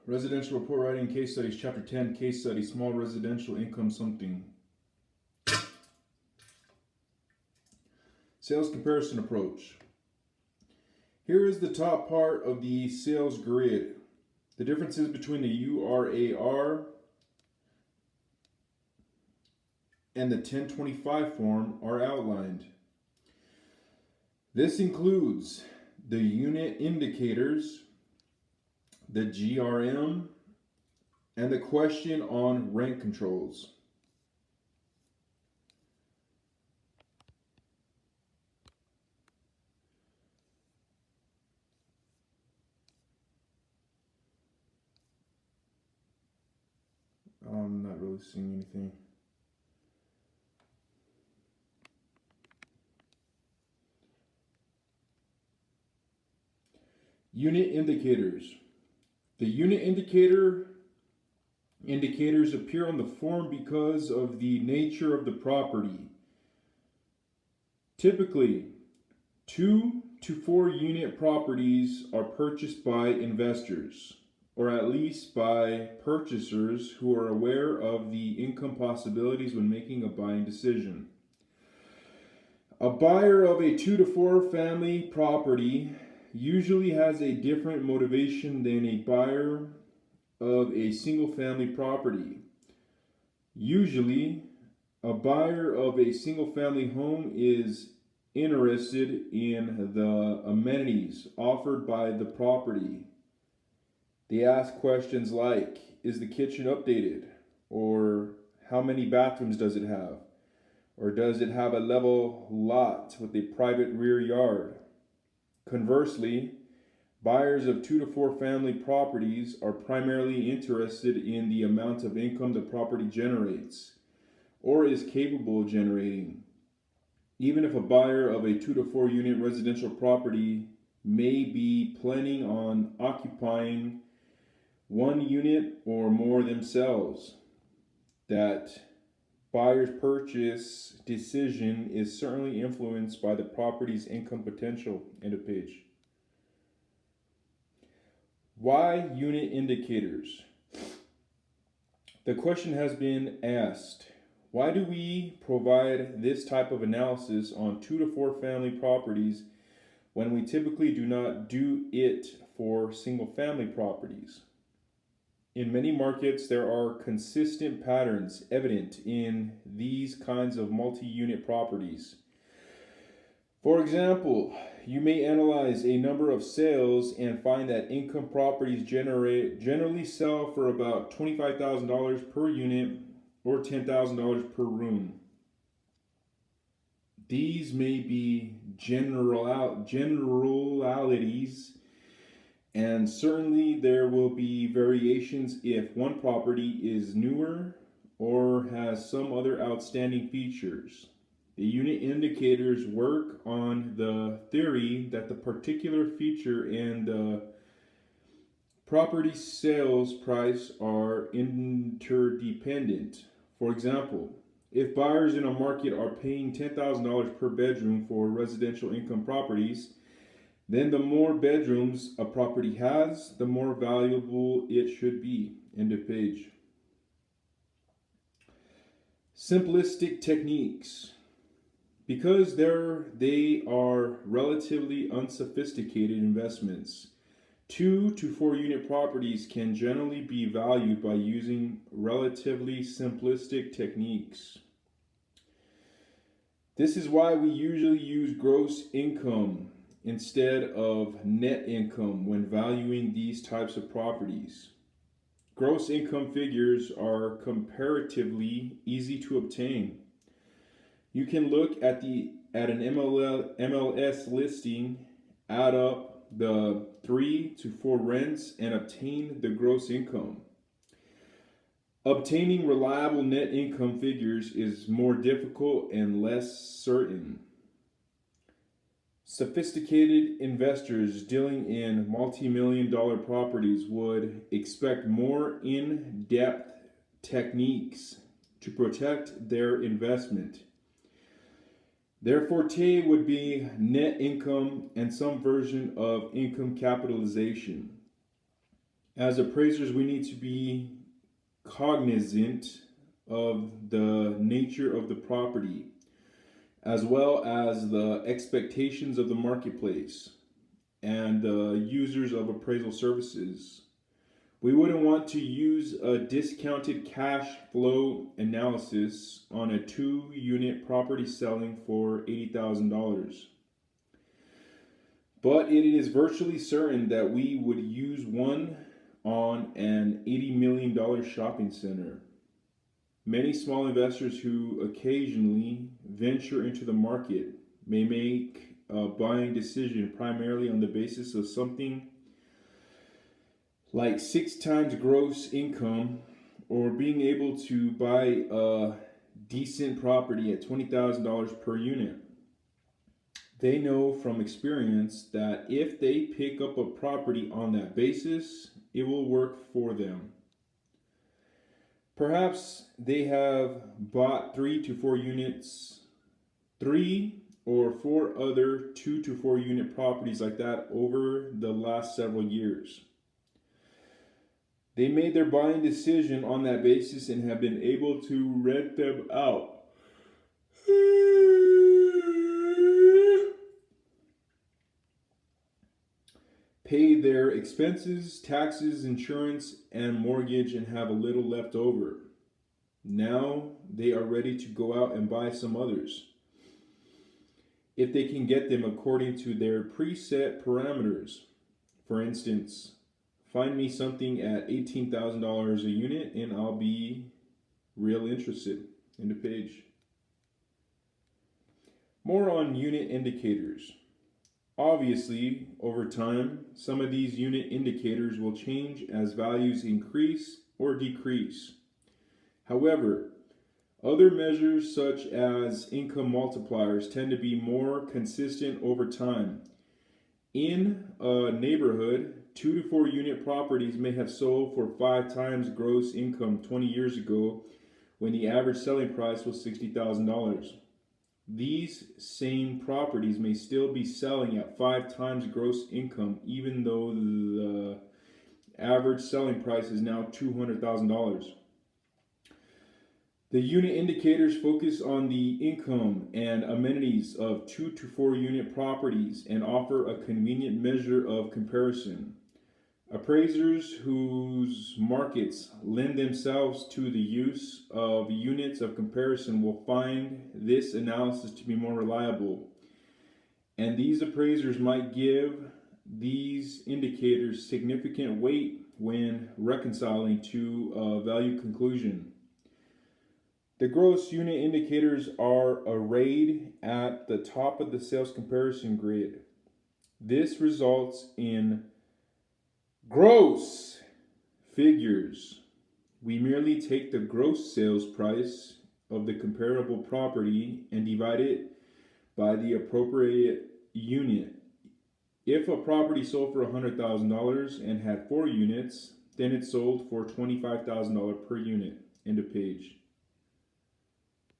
Residential report writing case studies, chapter 10, case study, small residential income something. Sales comparison approach. Here is the top part of the sales grid. The differences between the URAR and the 1025 form are outlined. This includes the unit indicators, the GRM, and the question on rent controls. I'm not really seeing anything. Unit indicators. The unit indicators appear on the form because of the nature of the property. Typically, 2 to 4 unit properties are purchased by investors, or at least by purchasers who are aware of the income possibilities when making a buying decision. A buyer of a 2 to 4 family property usually has a different motivation than a buyer of a single family property. Usually, a buyer of a single family home is interested in the amenities offered by the property. They ask questions like, is the kitchen updated? Or how many bathrooms does it have? Or does it have a level lot with a private rear yard? Conversely, buyers of 2 to 4 family properties are primarily interested in the amount of income the property generates or is capable of generating. Even if a buyer of a 2 to 4 unit residential property may be planning on occupying one unit or more themselves, that buyer's purchase decision is certainly influenced by the property's income potential. End of page. Why unit indicators? The question has been asked, why do we provide this type of analysis on 2 to 4 family properties when we typically do not do it for single family properties? In many markets, there are consistent patterns evident in these kinds of multi-unit properties. For example, you may analyze a number of sales and find that income properties generally sell for about $25,000 per unit or $10,000 per room. These may be generalities, and certainly there will be variations if one property is newer or has some other outstanding features. The unit indicators work on the theory that the particular feature and the property sales price are interdependent. For example, if buyers in a market are paying $10,000 per bedroom for residential income properties, then the more bedrooms a property has, the more valuable it should be. End of page. Simplistic techniques. Because they are relatively unsophisticated investments, 2 to 4 unit properties can generally be valued by using relatively simplistic techniques. This is why we usually use gross income instead of net income when valuing these types of properties. Gross income figures are comparatively easy to obtain. You can look at an MLS listing, add up the 3 to 4 rents, and obtain the gross income. Obtaining reliable net income figures is more difficult and less certain. Sophisticated investors dealing in multi-million-dollar properties would expect more in-depth techniques to protect their investment. Their forte would be net income and some version of income capitalization. As appraisers, we need to be cognizant of the nature of the property, as well as the expectations of the marketplace and the users of appraisal services. We wouldn't want to use a discounted cash flow analysis on a 2-unit property selling for $80,000. But it is virtually certain that we would use one on an $80 million shopping center. Many small investors who occasionally venture into the market may make a buying decision primarily on the basis of something like 6 times gross income, or being able to buy a decent property at $20,000 per unit. They know from experience that if they pick up a property on that basis, it will work for them. Perhaps they have bought 3 to 4 units, 3 or 4 other 2 to 4 unit properties like that over the last several years. They made their buying decision on that basis and have been able to rent them out. Pay their expenses, taxes, insurance, and mortgage, and have a little left over. Now they are ready to go out and buy some others, if they can get them according to their preset parameters. For instance, find me something at $18,000 a unit and I'll be real interested. End of page. More on unit indicators. Obviously, over time, some of these unit indicators will change as values increase or decrease. However, other measures such as income multipliers tend to be more consistent over time. In a neighborhood, 2 to 4 unit properties may have sold for 5 times gross income 20 years ago when the average selling price was $60,000. These same properties may still be selling at 5 times gross income even though the average selling price is now $200,000. The unit indicators focus on the income and amenities of 2 to 4 unit properties and offer a convenient measure of comparison. Appraisers whose markets lend themselves to the use of units of comparison will find this analysis to be more reliable, and these appraisers might give these indicators significant weight when reconciling to a value conclusion. The gross unit indicators are arrayed at the top of the sales comparison grid. This results in gross figures. We merely take the gross sales price of the comparable property and divide it by the appropriate unit. If a property sold for $100,000 and had 4 units, then it sold for $25,000 per unit. End of page.